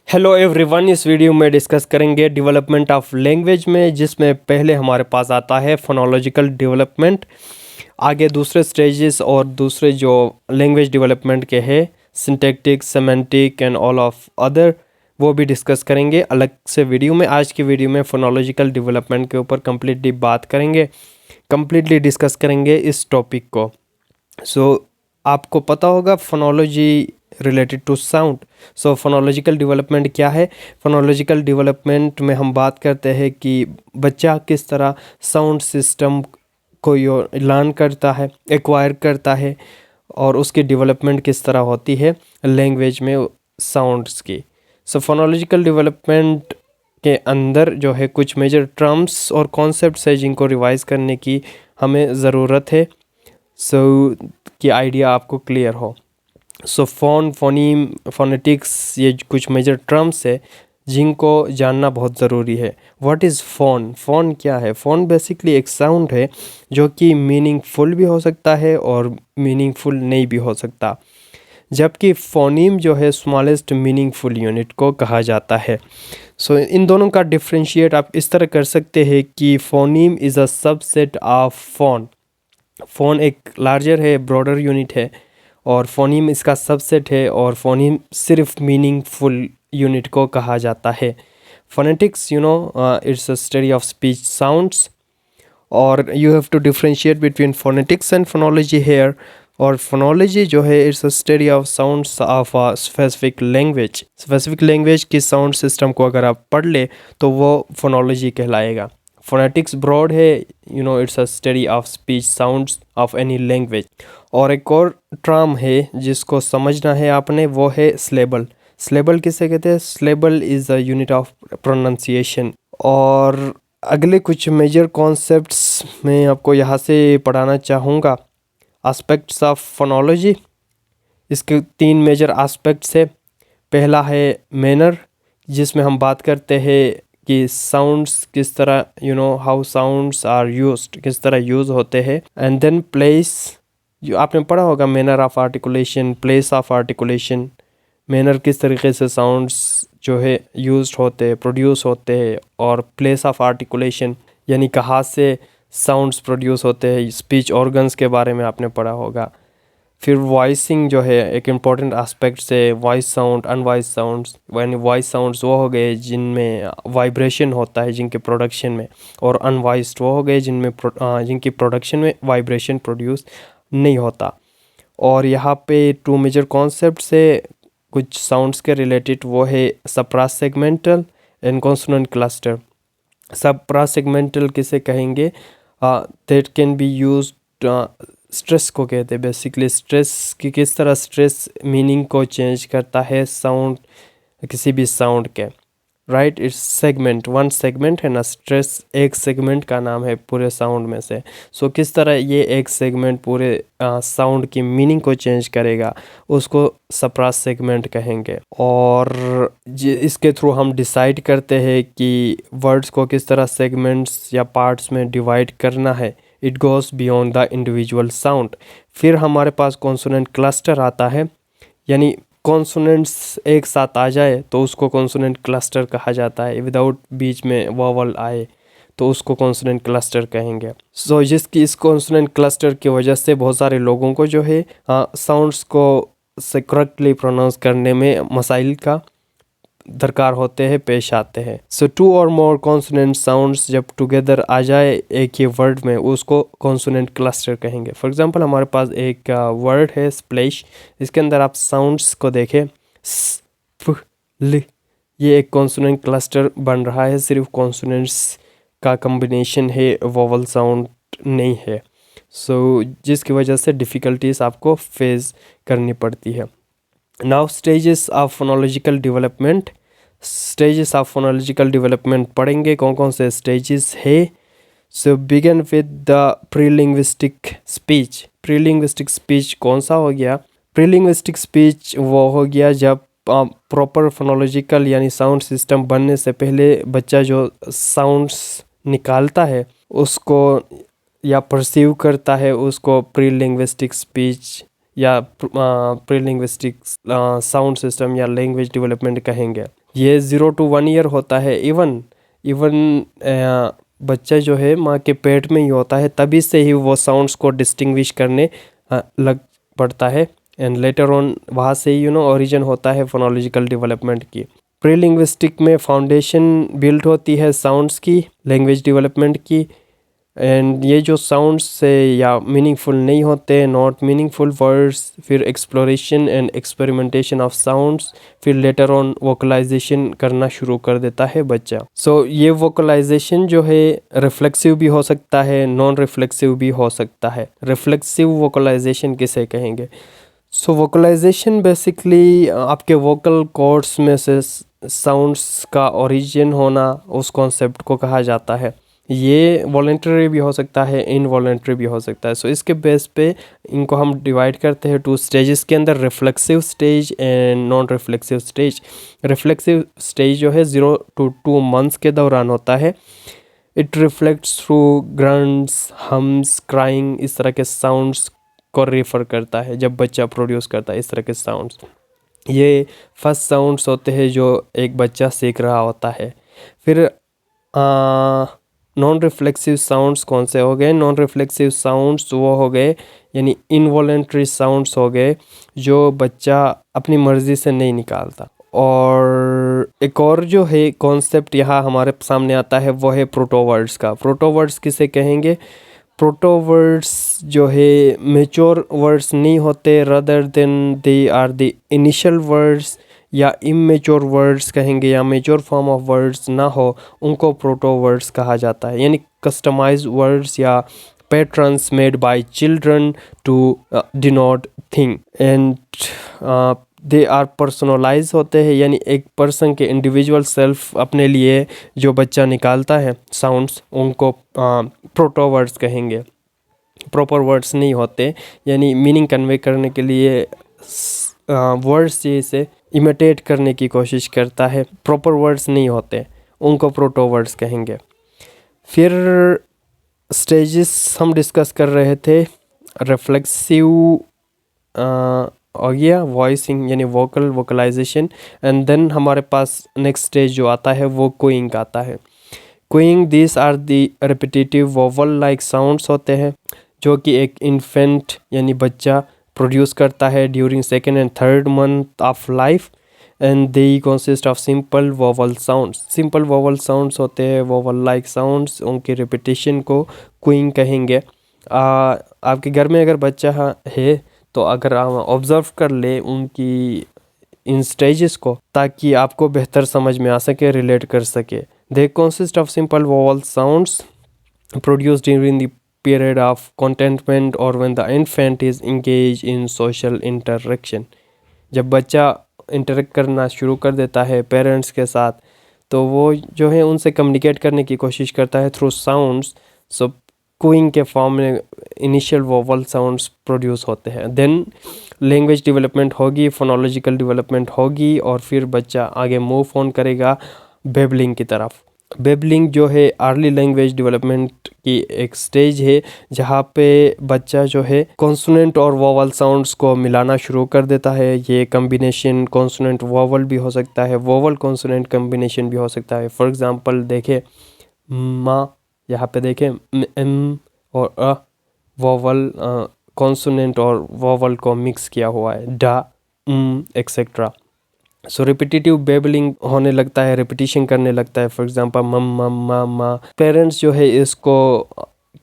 Hello everyone, इस video में discuss करेंगे डेवलपमेंट ऑफ लैंग्वेज में, जिसमें पहले हमारे पास आता है फोनोलॉजिकल डेवलपमेंट। आगे दूसरे स्टेजेस और दूसरे जो लैंग्वेज डेवलपमेंट के हैं syntactic, semantic and all of other, वो भी डिस्कस करेंगे अलग से वीडियो में। आज की वीडियो में फोनोलॉजिकल डेवलपमेंट के ऊपर कम्प्लीटली बात करेंगे, कम्प्लीटली डिस्कस करेंगे इस टॉपिक को। आपको पता होगा phonology related to sound. Phonological development क्या है? फोनोलॉजिकल डेवलपमेंट में हम बात करते हैं कि बच्चा किस तरह साउंड सिस्टम को लर्न करता है, एक्वायर करता है, और उसकी डेवलपमेंट किस तरह होती है लैंग्वेज में साउंड्स की। फोनोलॉजिकल डेवलपमेंट के अंदर जो है कुछ मेजर टर्म्स और कॉन्सेप्ट्स है जिनको रिवाइज करने की हमें ज़रूरत है, कि आइडिया आपको क्लियर हो। फोन, फोनीम, फोनेटिक्स, ये कुछ मेजर टर्म्स है जिनको जानना बहुत ज़रूरी है। What is phone? फ़ोन क्या है? फ़ोन बेसिकली एक साउंड है जो कि मीनिंगफुल भी हो सकता है और मीनिंगफुल नहीं भी हो सकता, जबकि फ़ोनीम जो है स्मॉलेस्ट मीनिंगफुल यूनिट को कहा जाता है। इन दोनों का डिफ्रेंशिएट आप इस तरह कर सकते हैं कि phoneme is a subset of phone. Phone एक लार्जर है, ब्रॉडर यूनिट है, और फ़ोनीम इसका सबसेट है, और फ़ोनीम सिर्फ मीनिंगफुल यूनिट को कहा जाता है। Phonetics, it's a study of speech sounds, और you have to differentiate between phonetics and phonology here. और फोनोलॉजी जो है it's a study of sounds of a specific language. Specific language की साउंड सिस्टम को अगर आप पढ़ ले तो वो फोनोलॉजी कहलाएगा। फोनेटिक्स ब्रॉड है, it's a study of speech sounds of any language. और एक और टर्म है जिसको समझना है आपने, वो है स्लेबल। स्लेबल किसे कहते हैं? Syllable is a unit of pronunciation. और अगले कुछ मेजर कॉन्सेप्ट्स मैं आपको यहाँ से पढ़ाना चाहूँगा। एस्पेक्ट्स ऑफ फोनोलॉजी, इसके 3 मेजर एस्पेक्ट्स है। पहला है मैनर, जिसमें हम बात करते हैं कि साउंड्स किस तरह, हाउ साउंड्स आर यूज्ड, किस तरह यूज़ होते हैं। एंड देन प्लेस, जो आपने पढ़ा होगा, manner of articulation, place of articulation. Manner किस तरीके से साउंड्स जो है यूज्ड होते हैं, प्रोड्यूस होते हैं, और प्लेस ऑफ आर्टिकुलेशन यानी कहाँ से साउंड्स प्रोड्यूस होते हैं। स्पीच ऑर्गन्स के बारे में आपने पढ़ा होगा। फिर वॉइसिंग जो है एक इम्पॉर्टेंट एस्पेक्ट से, वॉइस साउंड, अनवॉइस साउंड्स। यानी वॉइस साउंड्स वो हो गए जिनमें वाइब्रेशन होता है जिनके प्रोडक्शन में, और अनवॉइस्ड वो हो गए जिनकी प्रोडक्शन में वाइब्रेशन प्रोड्यूस नहीं होता। और यहाँ पे 2 मेजर कॉन्सेप्ट से कुछ साउंड्स के रिलेटेड, वो है सप्रासेगमेंटल एंड कॉन्सोनेंट क्लस्टर। सप्रासेगमेंटल किसे कहेंगे? That can be used, stress को कहते हैं बेसिकली। स्ट्रेस की किस तरह स्ट्रेस मीनिंग को चेंज करता है साउंड, किसी भी साउंड के, right. It's segment, one segment है ना, स्ट्रेस एक सेगमेंट का नाम है पूरे साउंड में से। किस तरह ये एक सेगमेंट पूरे साउंड की मीनिंग को चेंज करेगा, उसको सप्रास सेगमेंट कहेंगे। और इसके थ्रू हम डिसाइड करते हैं कि वर्ड्स को किस तरह सेगमेंट्स या पार्ट्स में डिवाइड करना है। It goes beyond the individual sound. फिर हमारे पास कॉन्सोनेंट क्लस्टर आता है, यानी कॉन्सोनेंट्स एक साथ आ जाए तो उसको कॉन्सोनेंट क्लस्टर कहा जाता है। विदाउट बीच में वॉवल आए तो उसको कॉन्सोनेंट क्लस्टर कहेंगे। जिसकी इस कॉन्सोनेंट क्लस्टर की वजह से बहुत सारे लोगों को जो है साउंड्स को से करेक्टली प्रोनाउंस करने में मसाइल का दरकार होते हैं, पेश आते हैं। 2 और मोर कॉन्सोनेंट साउंड्स जब टुगेदर आ जाए एक ही वर्ड में, उसको कॉन्सोनेंट क्लस्टर कहेंगे। फॉर एग्जांपल हमारे पास एक वर्ड है स्प्लैश। इसके अंदर आप साउंड्स को देखें, स, फ, ल, ये एक कॉन्सोनेंट क्लस्टर बन रहा है। सिर्फ कॉन्सोनेंट्स का कम्बिनेशन है, वोवल साउंड नहीं है। जिसकी वजह से डिफ़िकल्टीज आपको फेस करनी पड़ती है। Now stages of phonological development. Stages of phonological development पढ़ेंगे, कौन कौन से स्टेजेस है। Begin with the prelinguistic speech. Prelinguistic speech कौन सा हो गया? प्रीलिंग्विस्टिक स्पीच वो हो गया जब प्रॉपर फोनोलॉजिकल यानी साउंड सिस्टम बनने से पहले बच्चा जो साउंड्स निकालता है उसको या परसीव करता है, उसको प्रीलिंग्विस्टिक स्पीच या प्रीलिंग्विस्टिक साउंड सिस्टम या लैंग्वेज डेवलपमेंट कहेंगे। ये 0 to 1 ईयर होता है। इवन बच्चा जो है माँ के पेट में ही होता है, तभी से ही वो साउंड्स को डिस्टिंग्विश करने लग पड़ता है। एंड लेटर ऑन वहाँ से ही ओरिजिन होता है फोनोलॉजिकल डेवलपमेंट की। प्री लिंग्विस्टिक में फाउंडेशन बिल्ड होती है साउंड्स की, लैंग्वेज डेवलपमेंट की। एंड ये जो साउंड्स से या मीनिंगफुल नहीं होते, नॉट मीनिंगफुल वर्ड्स, फिर exploration and experimentation of sounds, फिर लेटर ऑन वोकलाइजेशन करना शुरू कर देता है बच्चा। सो ये वोकलाइजेशन जो है रिफ्लेक्सिव भी हो सकता है, नॉन रिफ्लेक्सिव भी हो सकता है। रिफ्लेक्सिव वोकलाइजेशन किसे कहेंगे? सो वोकलाइजेशन बेसिकली आपके वोकल कॉर्ड्स में से साउंड्स का ओरिजिन होना, उस कॉन्सेप्ट को कहा जाता है। ये वॉलेंटरी भी हो सकता है, इनवॉलेंटरी भी हो सकता है। सो इसके बेस पे इनको हम डिवाइड करते हैं 2 स्टेजेस के अंदर, reflexive stage and non reflexive stage. Reflexive stage जो है 0 to 2 मंथ्स के दौरान होता है। It reflects through grunts, hums, crying, इस तरह के साउंड्स को रेफर करता है जब बच्चा प्रोड्यूस करता है इस तरह के साउंड्स। ये फर्स्ट साउंड्स होते हैं जो एक बच्चा सीख रहा होता है। फिर नॉन रिफ्लेक्सिव साउंड्स कौन से हो गए? नॉन रिफ्लेक्सिव साउंड्स वो हो गए यानी इनवॉलेंट्री साउंड्स हो गए जो बच्चा अपनी मर्ज़ी से नहीं निकालता। और एक और जो है कॉन्सेप्ट यहाँ हमारे सामने आता है वो है प्रोटोवर्ड्स का। प्रोटोवर्ड्स किसे कहेंगे? प्रोटोवर्ड्स जो है मेच्योर वर्ड्स नहीं होते, rather than they are the initial words, या इमेच्योर वर्ड्स कहेंगे, या मेच्योर फॉर्म ऑफ वर्ड्स ना हो, उनको प्रोटोवर्ड्स कहा जाता है। यानी कस्टमाइज वर्ड्स या patterns made by children to denote thing and they are personalise होते हैं। यानी एक पर्सन के इंडिविजुअल सेल्फ अपने लिए जो बच्चा निकालता है साउंड्स, उनको प्रोटोवर्ड्स कहेंगे। प्रॉपर वर्ड्स नहीं होते, यानी मीनिंग कन्वे करने के लिए वर्ड्स से इसे इमिटेट करने की कोशिश करता है, प्रॉपर वर्ड्स नहीं होते, उनको प्रोटोवर्ड्स कहेंगे। फिर स्टेजेस हम डिस्कस कर रहे थे, रिफ्लेक्सिव हो गया, वॉइसिंग यानी वोकल वोकलाइजेशन, एंड देन हमारे पास नेक्स्ट स्टेज जो आता है वो क्यूइंग आता है। Cueing, this are the repetitive vowel like sounds होते हैं जो कि एक इन्फेंट यानी बच्चा प्रोड्यूस करता है during 2nd and 3rd month of life, and they consist of simple vowel sounds. Simple vowel sounds होते हैं वोवल लाइक साउंड्स, उनकी रिपीटेशन को क्यूइंग कहेंगे। आपके घर में अगर बच्चा है तो अगर आप ऑब्ज़र्व कर ले उनकी इन स्टेजेस को, ताकि आपको बेहतर समझ में आ सके, रिलेट कर सके। They consist of simple vowel sounds produced during the period of contentment or when the infant is engaged in social interaction। जब बच्चा इंटरेक्ट करना शुरू कर देता है पेरेंट्स के साथ, तो वो जो है उनसे कम्युनिकेट करने की कोशिश करता है थ्रू साउंड्स। सो क्यूइंग के फॉर्म में इनिशियल वोवल साउंड्स प्रोड्यूस होते हैं। देन लैंग्वेज डेवलपमेंट होगी, फोनोलॉजिकल डेवलपमेंट होगी, और फिर बच्चा आगे मूव ऑन करेगा बेबलिंग की तरफ। बेबलिंग जो है अर्ली लैंग्वेज डेवलपमेंट की एक स्टेज है जहाँ पे बच्चा जो है कॉन्सोनेंट और वोवल साउंड्स को मिलाना शुरू कर देता है। ये कॉम्बिनेशन कॉन्सोनेंट वोवल भी हो सकता है, वोवल कॉन्सोनेंट कॉम्बिनेशन भी हो सकता है। फॉर एग्जांपल देखें माँ, यहाँ पे देखें एम और अ, वोवल कॉन्सोनेंट और वोवल को मिक्स किया हुआ है, डा एक्सेट्रा। सो रिपीटेटिव बेबलिंग होने लगता है, रिपीटिशन करने लगता है। फॉर एग्जांपल मम मम मामा। पेरेंट्स जो है इसको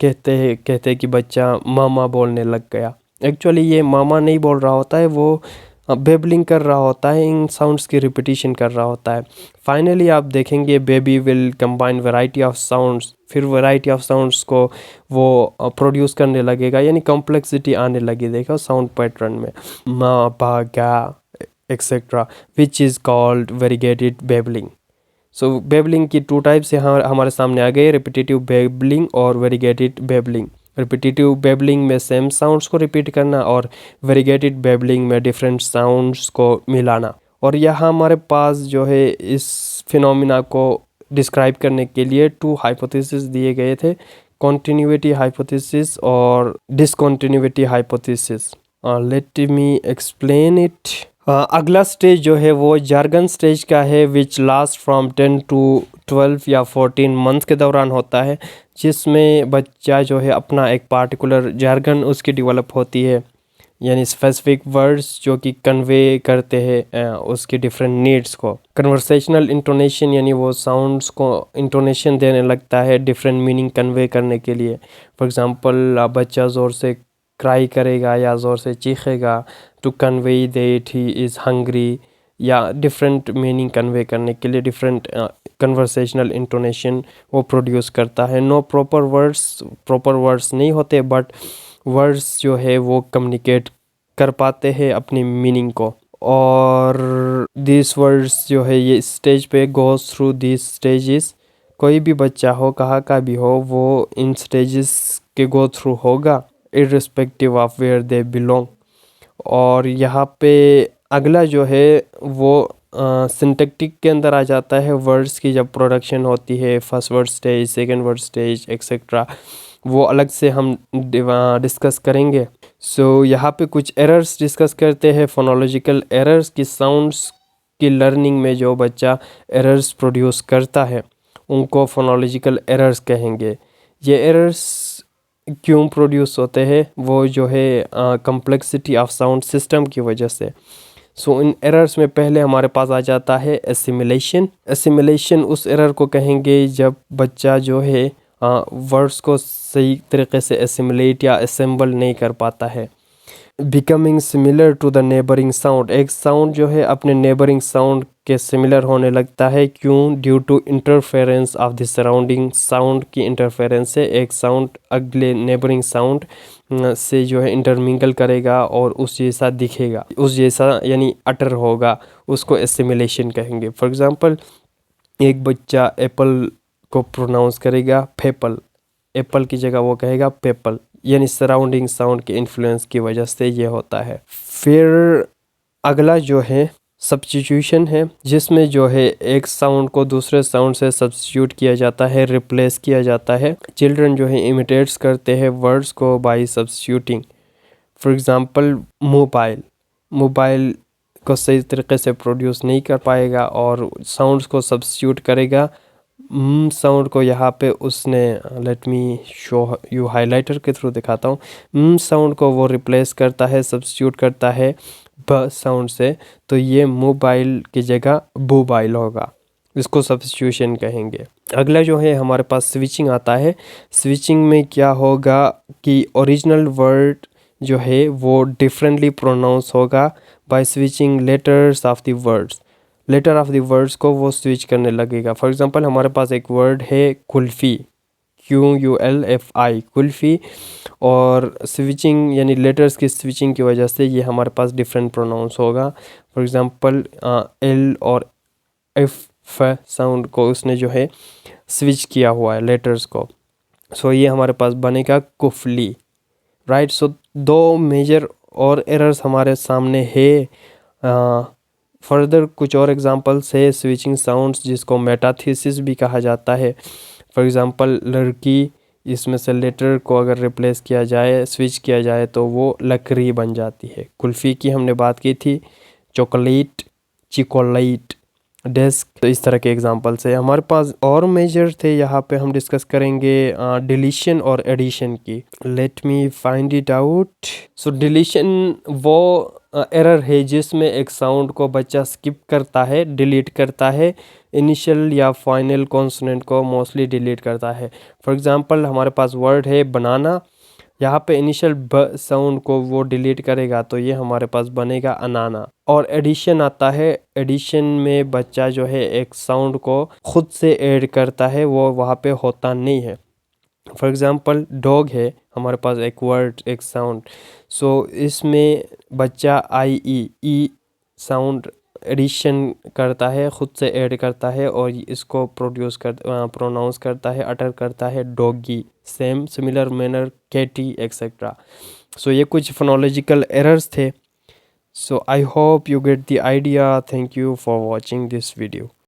कहते हैं कि बच्चा मामा बोलने लग गया। एक्चुअली ये मामा नहीं बोल रहा होता है, वो बेबलिंग कर रहा होता है, इन साउंड्स की रिपीटिशन कर रहा होता है। फाइनली आप देखेंगे baby will combine variety of sounds, फिर वैरायटी ऑफ साउंड्स को वो प्रोड्यूस करने लगेगा, यानी कॉम्प्लेक्सिटी आने लगी, देखो साउंड पैटर्न में, मा पा गा etcetera, which is called variegated babbling. So babbling की 2 टाइप्स यहाँ हमारे सामने आ गए, रिपीटेटिव बेबलिंग और वेरीगेटेड बेबलिंग। रिपीटेटिव बेबलिंग में सेम साउंड्स को रिपीट करना, और वेरीगेटेड बेबलिंग में डिफरेंट साउंड्स को मिलाना। और यहाँ हमारे पास जो है इस फिनोमिना को डिस्क्राइब करने के लिए 2 हाइपोथेसिस दिए गए थे, कॉन्टिन्यूटी हाइपोथेसिस और discontinuity hypothesis. Let me explain it. अगला स्टेज जो है वो जार्गन स्टेज का है, विच लास्ट फ्रॉम 10 टू 12 या 14 मंथ्स के दौरान होता है, जिसमें बच्चा जो है अपना एक पार्टिकुलर जार्गन उसकी डेवलप होती है, यानी स्पेसिफिक वर्ड्स जो कि कन्वे करते हैं उसकी डिफरेंट नीड्स को। कन्वर्सेशनल इंटोनेशन यानी वो साउंड्स को इंटोनेशन देने लगता है डिफरेंट मीनिंग कन्वे करने के लिए। फॉर एग्ज़ाम्पल बच्चा ज़ोर से क्राई करेगा या ज़ोर से चीखेगा to convey that he is hungry, या डिफरेंट मीनिंग कन्वे करने के लिए डिफरेंट कन्वर्सेशनल इंटोनेशन वो प्रोड्यूस करता है। नो प्रॉपर वर्ड्स नहीं होते, बट वर्ड्स जो है वो कम्युनिकेट कर पाते हैं अपनी मीनिंग को। और दिस वर्ड्स जो है ये स्टेज पे गोज थ्रू दिस स्टेजेस। कोई भी बच्चा हो कहाँ का भी हो वो इन स्टेजेस के गो थ्रू होगा, irrespective of where they belong. और यहाँ पे अगला जो है वो सिंटैक्टिक के अंदर आ जाता है। वर्ड्स की जब प्रोडक्शन होती है, first word stage, second word stage etcetera, वो अलग से हम डिस्कस करेंगे। सो यहाँ पे कुछ एरर्स डिस्कस करते हैं, फोनोलॉजिकल एरर्स की। साउंड्स की लर्निंग में जो बच्चा एरर्स प्रोड्यूस करता है उनको फोनोलॉजिकल एरर्स कहेंगे। ये एरर्स क्यों प्रोड्यूस होते हैं, वो जो है कम्प्लेक्सिटी ऑफ साउंड सिस्टम की वजह से। सो इन एरर्स में पहले हमारे पास आ जाता है एसिमिलेशन। एसिमिलेशन उस एरर को कहेंगे जब बच्चा जो है वर्ड्स को सही तरीके से एसिमिलेट या असेंबल नहीं कर पाता है। Becoming similar to the neighbouring sound, एक साउंड जो है अपने नेबरिंग साउंड के सिमिलर होने लगता है। क्यों? Due to interference of the surrounding, sound की इंटरफेरेंस से एक साउंड अगले नेबरिंग साउंड से जो है इंटरमिंगल करेगा और उस जैसा दिखेगा, उस जैसा यानी अटर होगा, उसको एसिमिलेशन कहेंगे। फॉर एग्ज़ाम्पल एक बच्चा एप्पल को प्रोनाउंस करेगा पेपल, एप्पल की जगह वो कहेगा पेपल, यानी सराउंडिंग साउंड के इन्फ्लुएंस की वजह से ये होता है। फिर अगला जो है सब्स्टिट्यूशन है, जिसमें जो है एक साउंड को दूसरे साउंड से सब्स्टिट्यूट किया जाता है, रिप्लेस किया जाता है। चिल्ड्रन जो है इमिटेट्स करते हैं वर्ड्स को bye substituting. For example mobile को सही तरीके से प्रोड्यूस नहीं कर पाएगा और साउंड्स को सब्स्टिट्यूट करेगा। साउंड को यहाँ पे उसने, let me show you highlighter के थ्रू दिखाता हूँ, साउंड को वो रिप्लेस करता है, सब्स्टिट्यूट करता है ब साउंड से, तो ये मोबाइल की जगह बोबाइल होगा, इसको सब्स्टिट्यूशन कहेंगे। अगला जो है हमारे पास स्विचिंग आता है। स्विचिंग में क्या होगा कि ओरिजिनल वर्ड जो है वो डिफरेंटली प्रोनाउंस होगा by switching letters of the words. Letter of the words को वो स्विच करने लगेगा। फॉर एग्जांपल हमारे पास एक वर्ड है कुल्फ़ी, QULFI, कुल्फ़ी, और स्विचिंग यानी लेटर्स की स्विचिंग की वजह से ये हमारे पास डिफरेंट प्रोनाउंस होगा। फॉर एग्जांपल L और F साउंड को उसने जो है स्विच किया हुआ है लेटर्स को, सो ये हमारे पास बनेगा कुफली, राइट। सो दो मेजर और एरर्स हमारे सामने है। फर्दर कुछ और एग्जांपल्स है स्विचिंग साउंड्स, जिसको मेटाथीसिस भी कहा जाता है। फॉर एग्जांपल लड़की, इसमें से लेटर को अगर रिप्लेस किया जाए, स्विच किया जाए, तो वो लकड़ी बन जाती है। कुल्फ़ी की हमने बात की थी, चॉकलेट, चिकोलेट, डेस्क, तो इस तरह के एग्जांपल्स है हमारे पास। और मेजर थे यहाँ पे हम डिस्कस करेंगे डिलीशन और एडिशन की। Let me find it out. So deletion वो एरर है जिसमें एक साउंड को बच्चा स्किप करता है, डिलीट करता है, इनिशियल या फाइनल कॉन्सोनेंट को मोस्टली डिलीट करता है। फॉर एग्जांपल हमारे पास वर्ड है बनाना, यहाँ पे इनिशियल ब साउंड को वो डिलीट करेगा, तो ये हमारे पास बनेगा अनाना। और एडिशन आता है, एडिशन में बच्चा जो है एक साउंड को खुद से ऐड करता है, वो वहाँ पे होता नहीं है। फॉर एग्ज़ाम्पल डॉग है हमारे पास एक वर्ड, एक साउंड, सो इसमें बच्चा ई साउंड एडिशन करता है, खुद से ऐड करता है और इसको प्रोनाउंस करता है, अटर करता है doggy. Same similar manner kitty etcetera. So ये कुछ फोनोलॉजिकल एरर्स थे। So I hope you get the idea. Thank you for watching this video.